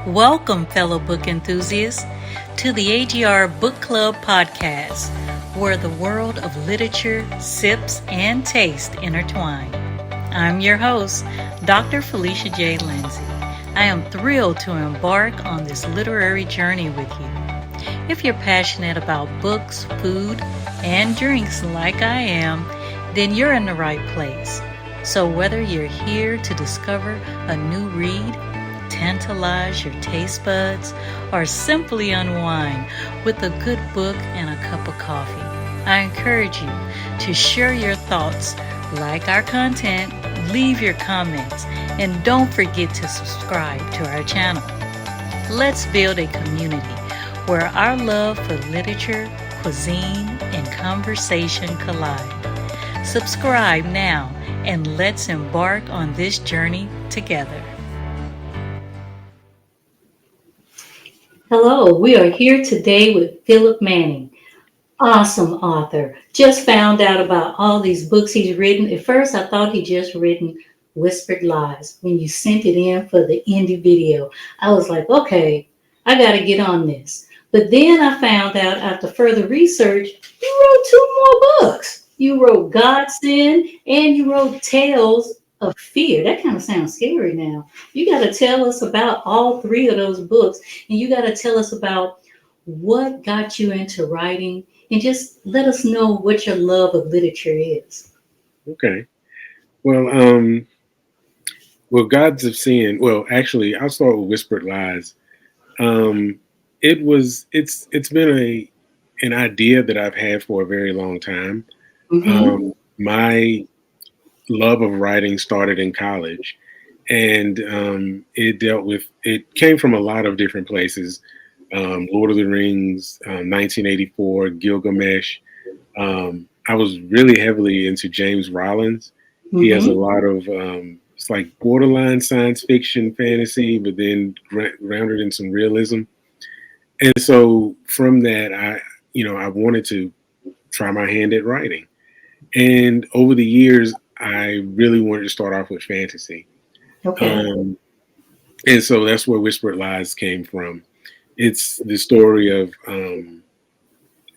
Welcome, fellow book enthusiasts, to the AGR Book Club podcast, where the world of literature, sips, and taste intertwine. I'm your host, Dr. Felicia J. Lindsay. I am thrilled to embark on this literary journey with you. If you're passionate about books, food, and drinks like I am, then you're in the right place. So whether you're here to discover a new read, tantalize your taste buds, or simply unwind with a good book and a cup of coffee, I encourage you to share your thoughts, like our content, leave your comments, and don't forget to subscribe to our channel. Let's build a community where our love for literature, cuisine, and conversation collide. Subscribe now and let's embark on this journey together. Hello, we are here today with Phillip Manning, awesome author. Just found out about all these books he's written. At first, I thought he just written Whispered Lies. When you sent it in for the indie video, I was like, okay, I got to get on this. But then I found out after further research, you wrote two more books. You wrote Godsend and you wrote Tales of Fear. That kind of sounds scary now. You got to tell us about all three of those books, and you got to tell us about what got you into writing, and just let us know what your love of literature is. Okay. Well, Gods of Sin. Well, actually, I'll start with Whispered Lies. It's been an idea that I've had for a very long time. My love of writing started in college, and it came from a lot of different places. Lord of the Rings, 1984, Gilgamesh. I was really heavily into James Rollins. He has a lot of it's like borderline science fiction, fantasy, but then grounded in some realism. And so from that, I wanted to try my hand at writing. And over the years, I really wanted to start off with fantasy. Okay. And so that's where Whispered Lies came from. It's the story of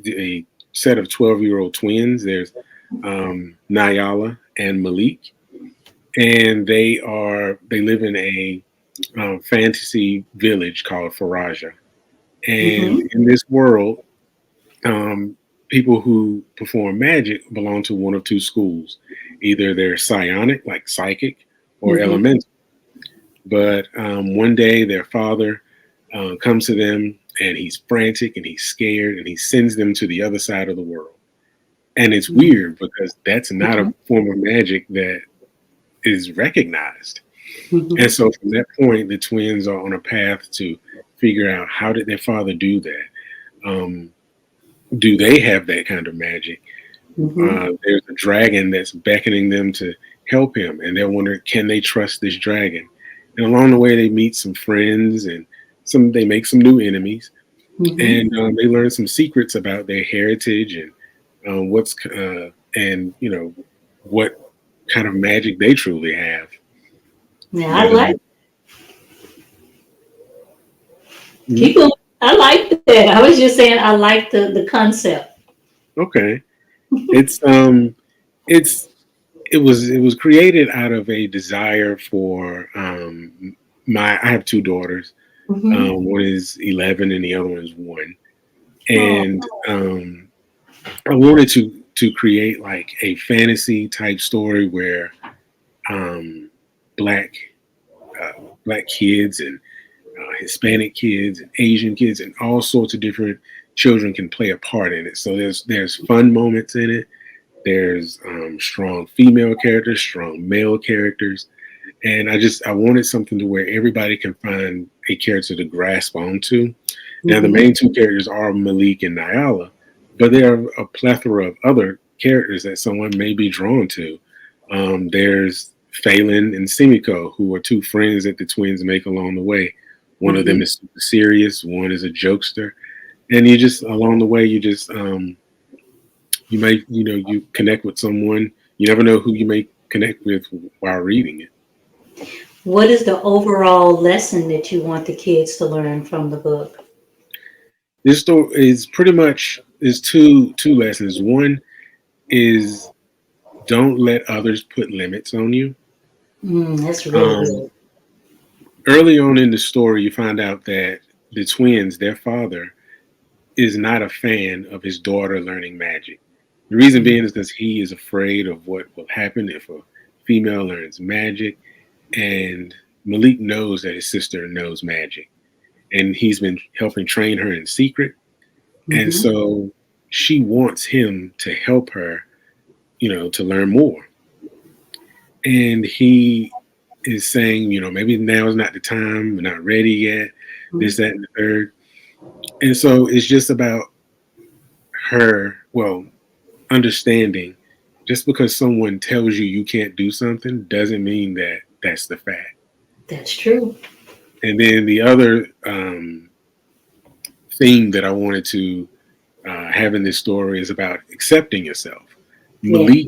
a set of 12-year-old twins. There's Nyala and Malik, and they live in a fantasy village called Faraja. And in this world, people who perform magic belong to one of two schools. Either they're psionic, like psychic, or elemental. But one day their father comes to them, and he's frantic and he's scared, and he sends them to the other side of the world. And it's weird because that's not a form of magic that is recognized. And so from that point, the twins are on a path to figure out, how did their father do that? Do they have that kind of magic? There's a dragon that's beckoning them to help him, and they're wondering, can they trust this dragon? And along the way, they meet some friends, and they make some new enemies, and they learn some secrets about their heritage and what kind of magic they truly have. Yeah, I like people. I like that. I was just saying I like the concept. Okay, it's it was created out of a desire for I have two daughters. One is 11 and the other one is 1. And I wanted to create like a fantasy type story where black black kids and Hispanic kids and Asian kids and all sorts of different children can play a part in it. So there's fun moments in it. There's strong female characters, strong male characters. And I wanted something to where everybody can find a character to grasp onto. Now, the main two characters are Malik and Nyala, but there are a plethora of other characters that someone may be drawn to. There's Phelan and Simiko, who are two friends that the twins make along the way. One of them is super serious, one is a jokester. And you just, along the way, you connect with someone. You never know who you may connect with while reading it. What is the overall lesson that you want the kids to learn from the book? This story is pretty much is two lessons. One is don't let others put limits on you. That's really Um, good. Early on in the story, you find out that the twins, their father, is not a fan of his daughter learning magic. The reason Mm, being is because he is afraid of what will happen if a female learns magic. And Malik knows that his sister knows magic, and he's been helping train her in secret. And mm-hmm. so she wants him to help her, to learn more. And he is saying, maybe now is not the time, we're not ready yet, this, that, and the third. And so it's just about her, well, understanding just because someone tells you you can't do something doesn't mean that that's the fact. That's true. And then the other theme that I wanted to have in this story is about accepting yourself. Yeah. Malik,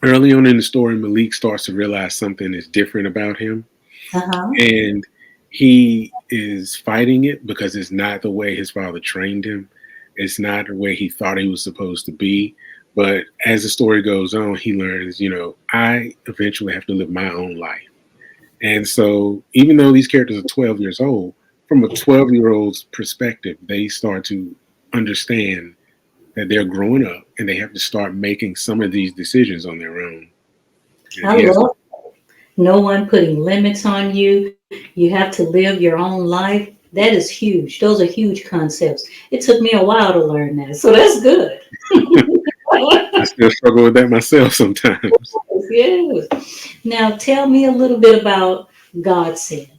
early on in the story, Malik starts to realize something is different about him. Uh-huh. And he is fighting it because it's not the way his father trained him. It's not the way he thought he was supposed to be. But as the story goes on, he learns, I eventually have to live my own life. And so, even though these characters are 12 years old, from a 12-year-old's perspective, they start to understand that they're growing up and they have to start making some of these decisions on their own. And I he has, love no one putting limits on you. You have to live your own life. That is huge. Those are huge concepts. It took me a while to learn that. So that's good. I still struggle with that myself sometimes. Yes. Now tell me a little bit about Godsend.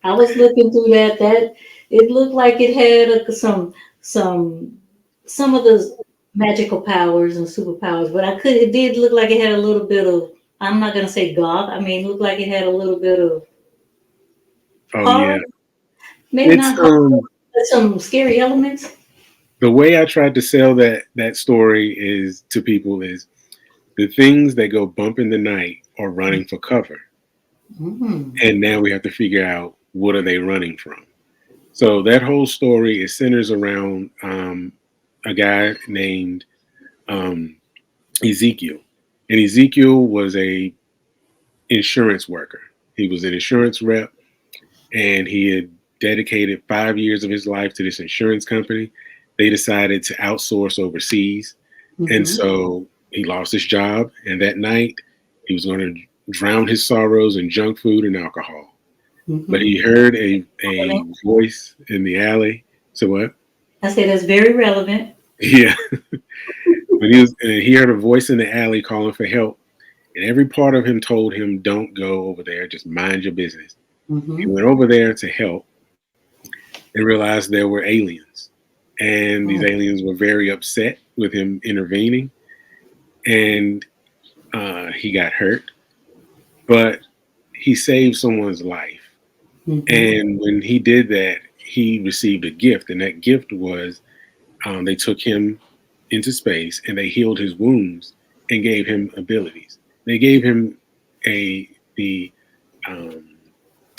I was looking through that. That it looked like it had some some of the magical powers and superpowers, but I could it did look like it had a little bit of, I'm not gonna say goth. I mean, it looked like it had a little bit of Oh, horror, yeah. maybe It's not horror, but some scary elements. the way I tried to sell that story is to people is the things that go bump in the night are running for cover. Mm. And now we have to figure out what are they running from. So that whole story is centers around a guy named um, Ezekiel, and Ezekiel was a insurance worker. He was an insurance rep, and he had dedicated 5 years of his life to this insurance company. They decided to outsource overseas, and Mm-hmm. so he lost his job. And that night, he was going to drown his sorrows in junk food and alcohol. But Mm-hmm. he heard a voice in the alley. So what? I say that's very relevant. Yeah. But he heard a voice in the alley calling for help, and every part of him told him, "Don't go over there. Just mind your business." He Mm-hmm. went over there to help and realized there were aliens, and these Oh, aliens were very upset with him intervening, and he got hurt, but he saved someone's life. mm-hmm. And when he did that, he received a gift, and that gift was they took him into space and they healed his wounds and gave him abilities. They gave him the um,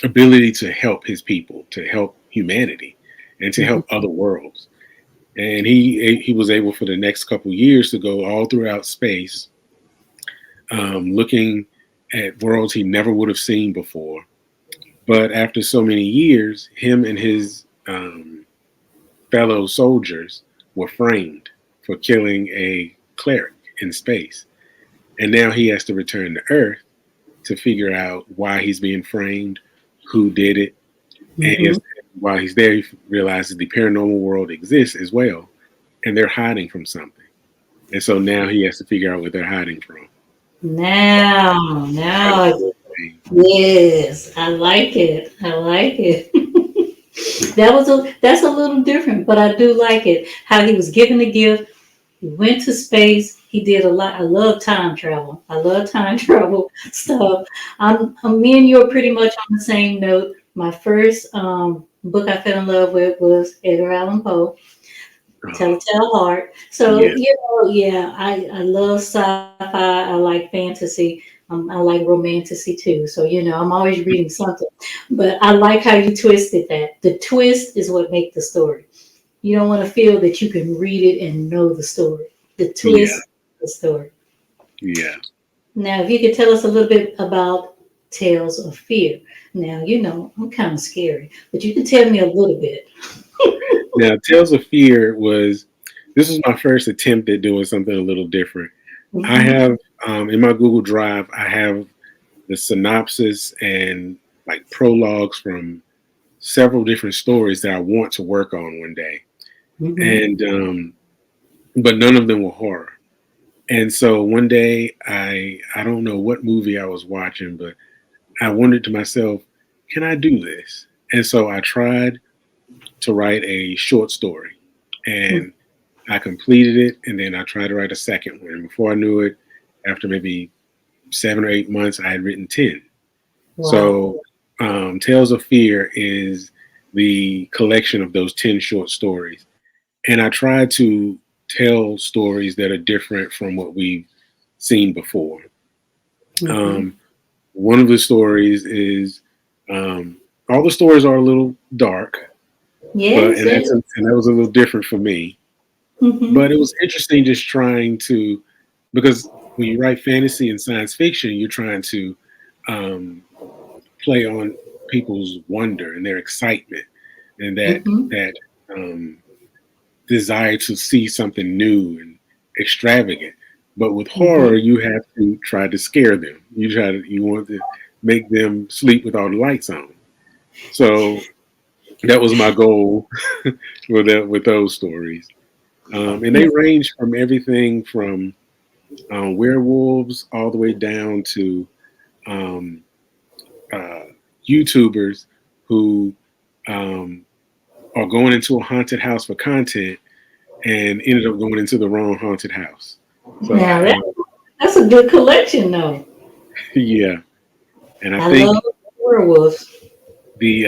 ability to help his people, to help humanity, and to Mm-hmm. help other worlds. And he was able for the next couple years to go all throughout space, looking at worlds he never would have seen before. But after so many years, him and his fellow soldiers were framed for killing a cleric in space. And now he has to return to Earth to figure out why he's being framed, who did it. And Mm-hmm. while he's there, he realizes the paranormal world exists as well, and they're hiding from something. And so now he has to figure out what they're hiding from. Try to Now, avoid pain. yes, I like it. I like it. That's a little different, but I do like it. How he was given the gift, he went to space, he did a lot. I love time travel. I love time travel stuff. Me and you are pretty much on the same note. My first book I fell in love with was Edgar Allan Poe, Oh, Telltale Heart. So, yeah. yeah, I love sci-fi. I like fantasy. I like romanticy too. So, I'm always reading something. But I like how you twisted that. The twist is what makes the story. You don't want to feel that you can read it and know the story. The Yeah, twist, the story. yeah. Now, if you could tell us a little bit about Tales of Fear. Now, I'm kind of scary, but you can tell me a little bit. Now, Tales of Fear was this was my first attempt at doing something a little different. I Hmm. have in my Google Drive, I have the synopsis and like prologues from several different stories that I want to work on one day, Hmm. and but none of them were horror. And so one day, I don't know what movie I was watching, but I wondered to myself, can I do this? And so I tried to write a short story, and I completed it, and then I tried to write a second one. And before I knew it, after maybe 7 or 8 months, I had written 10. Wow. So, Tales of Fear is the collection of those 10 short stories. And I try to tell stories that are different from what we've seen before. Hmm. Um, one of the stories is um, all the stories are a little dark, but Yes, yes. and that was a little different for me. Hmm. But it was interesting just trying to because when you write fantasy and science fiction, you're trying to um, play on people's wonder and their excitement and Hmm. that um, desire to see something new and extravagant. But with horror, Hmm. you have to try to scare them. You want to make them sleep with all the lights on. So that was my goal with those stories. And they range from everything from werewolves all the way down to um, uh, YouTubers who um, are going into a haunted house for content and ended up going into the wrong haunted house. So Now that's a good collection, though. yeah, and I I think love werewolves. the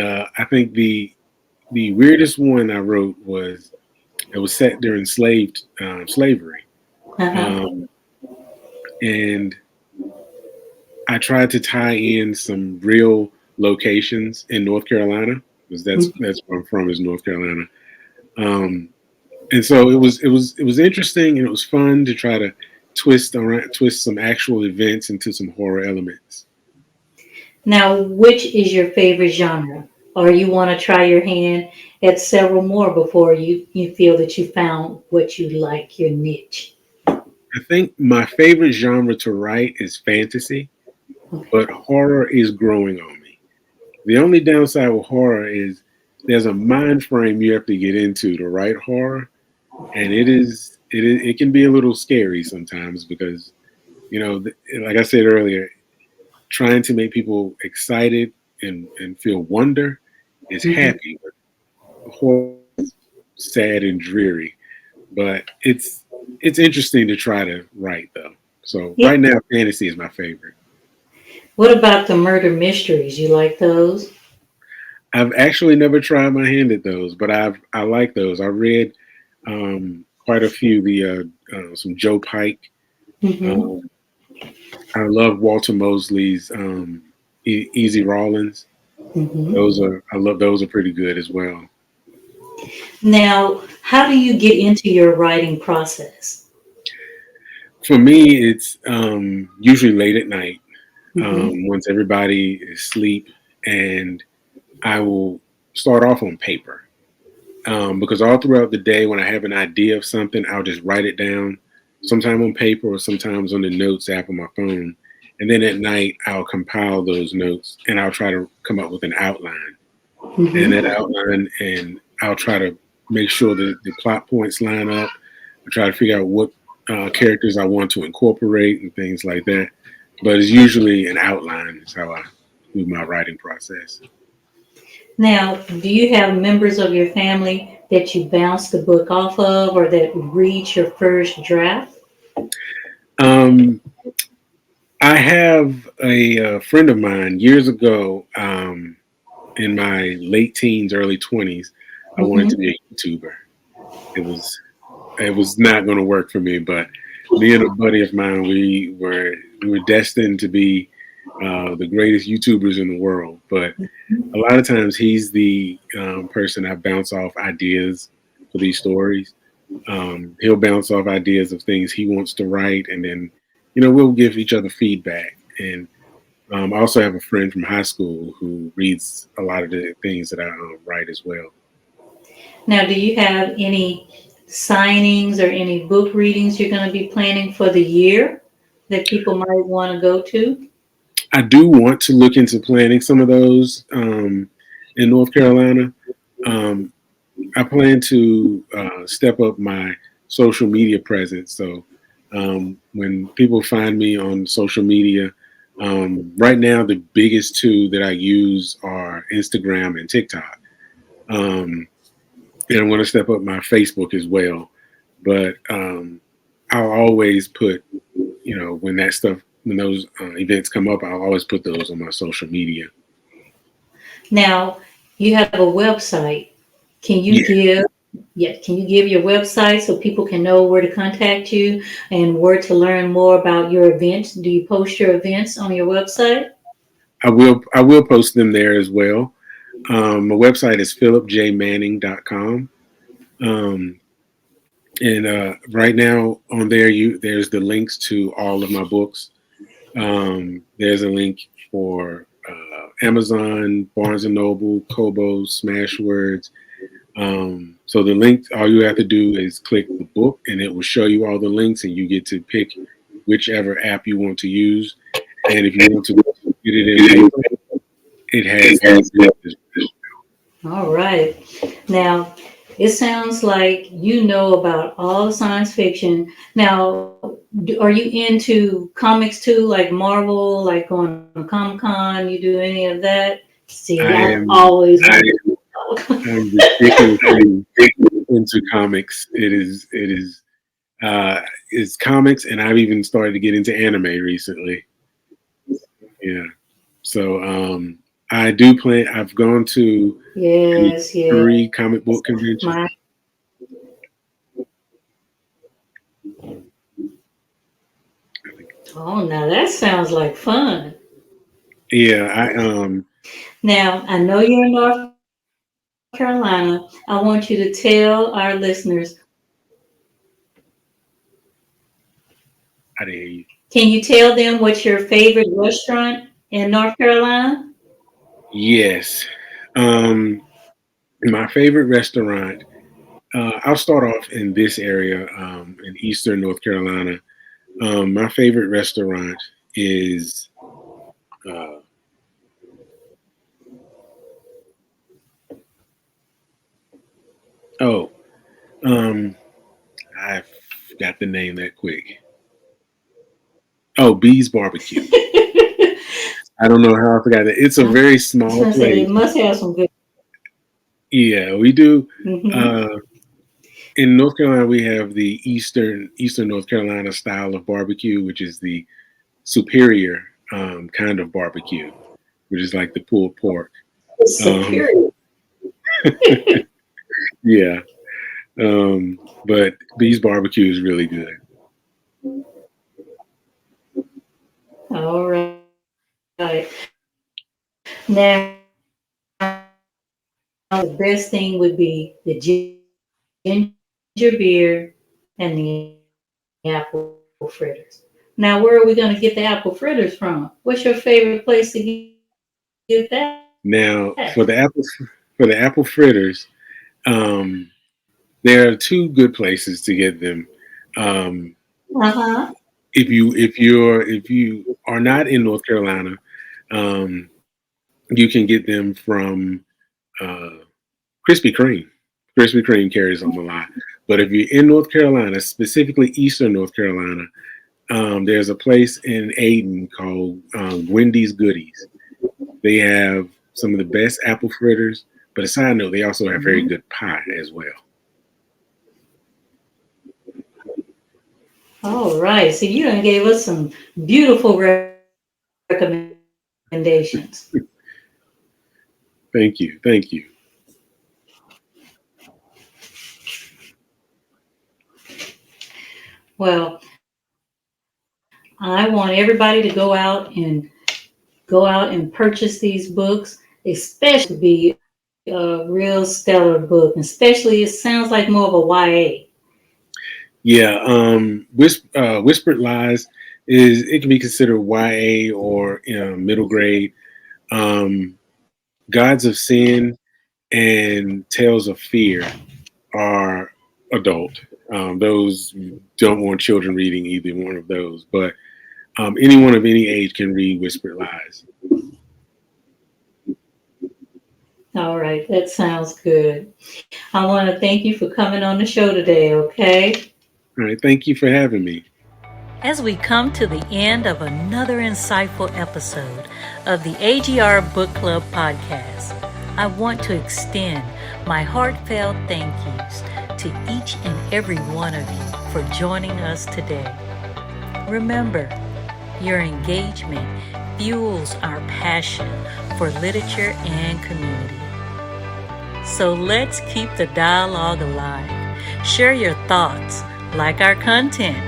weirdest one I wrote was it was set during slavery, Uh-huh. um, and I tried to tie in some real locations in North Carolina because that's where I'm from is North Carolina. Um, and so it was interesting and it was fun to try to twist some actual events into some horror elements. Now, which is your favorite genre? Or you want to try your hand at several more before you feel that you found what you like, your niche? I think my favorite genre to write is fantasy, Okay. but horror is growing on me. The only downside with horror is there's a mind frame you have to get into to write horror, and it can be a little scary sometimes because like I said earlier, trying to make people excited and feel wonder is Hmm. happy, but horror is sad and dreary. But it's interesting to try to write though. So Yeah. right now, fantasy is my favorite. What about the murder mysteries? You like those? I've actually never tried my hand at those, but I like those. I read quite a few. Some Joe Pike. Hmm. Um, I love Walter Mosley's Easy Rawlins. Hmm. I love those are pretty good as well. Now, how do you get into your writing process? For me, it's usually late at night Hmm. once everybody is asleep, and I will start off on paper because all throughout the day, when I have an idea of something, I'll just write it down, sometime on paper or sometimes on the notes app on my phone. And then at night, I'll compile those notes and I'll try to come up with an outline. And that Hmm. outline, and I'll try to make sure that the plot points line up. I try to figure out what characters I want to incorporate and things like that. But it's usually an outline is how I do my writing process. Now, do you have members of your family that you bounce the book off of or that read your first draft? Um, I have a friend of mine years ago in my late teens, early 20s. I wanted to Hmm. be a YouTuber. It was it was not going to work for me, but me and a buddy of mine, we're destined to be the greatest YouTubers in the world. But a lot of times he's the person I bounce off ideas for these stories. He'll bounce off ideas of things he wants to write, and then we'll give each other feedback. And I also have a friend from high school who reads a lot of the things that I write as well. Now, do you have any signings or any book readings you're going to be planning for the year that people might want to go to? I do want to look into planning some of those in North Carolina. Um, I plan to step up my social media presence. So when people find me on social media, right now the biggest two that I use are Instagram and TikTok. Um, and I'm going to step up my Facebook as well. But I'll always put, when those events come up, I'll always put those on my social media. Now, you have a website. Can you Yeah, give can you give your website so people can know where to contact you and where to learn more about your events? Do you post your events on your website? I will. I will post them there as well. My website is phillipjmanning.com. Um, and right now on there, there's the links to all of my books. There's a link for Amazon, Barnes and Noble, Kobo, Smashwords. So the link, all you have to do is click the book, and it will show you all the links, and you get to pick whichever app you want to use. And if you want to get it in paper, it has that. All right. Now, it sounds like you know about all science fiction. Now, are you into comics too, like Marvel, like going to Comic Con? You do any of that? See, I I've am always I'm ridiculously into comics. Uh, it's comics, and I've even started to get into anime recently. Yeah. So I do plan. I've gone to maybe Yes, yes. 3 comic book conventions. My, oh, now that sounds like fun. Yeah, Now, I know you're in North Carolina. I want you to tell our listeners, I didn't hear you. can you tell them what's your favorite restaurant in North Carolina? Yes. Um, my favorite restaurant. I'll start off in this area in Eastern North Carolina. My favorite restaurant is uh, oh um, I got the name that quick. Oh, Bees Barbecue. I don't know how I forgot that. It's a I very was gonna small say they place. must have some good. Yeah, we do. Hmm. Uh, in North Carolina, we have the Eastern North Carolina style of barbecue, which is the superior kind of barbecue, which is like the pulled pork. Um, Superior. yeah, but Bees Barbecue is really good. All right. Now, the best thing would be the ginger beer and the apple fritters. Now, where are we going to get the apple fritters from? What's your favorite place to get that? Now, for the apple fritters, um, there are 2 good places to get them. Um, Uh-huh. if you are not in North Carolina, um, you can get them from uh, Krispy Kreme. Krispy Kreme carries them a lot. But if you're in North Carolina, specifically Eastern North Carolina, there's a place in Aden called Wendy's Goodies. They have some of the best apple fritters. But a side note, they also have very Mhm. good pie as well. All right. So you done gave us some beautiful recommendations. Thank you. Thank you. Well, I'm going to I want everybody to go out and purchase these books, especially be a real stellar book, especially it sounds like more of a YA. Yeah, Whispered Lies it can be considered YA or middle grade. Gods of Sin and Tales of Fear are adult. Those don't want children reading either one of those, but anyone of any age can read Whispered Lies. All right, that sounds good. I want to thank you for coming on the show today, okay? All right, thank you for having me. As we come to the end of another insightful episode of the AGR Book Club podcast, I want to extend my heartfelt thank yous to each and every one of you for joining us today. Remember, your engagement fuels our passion for literature and community. So let's keep the dialogue alive. Share your thoughts, like our content,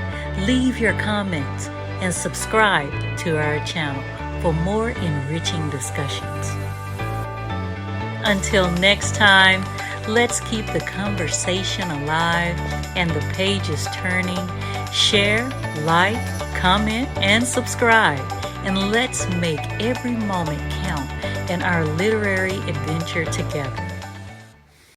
leave your comments, and subscribe to our channel for more enriching discussions. Until next time, let's keep the conversation alive and the pages turning. Share, like, comment, and subscribe. And let's make every moment count in our literary adventure together.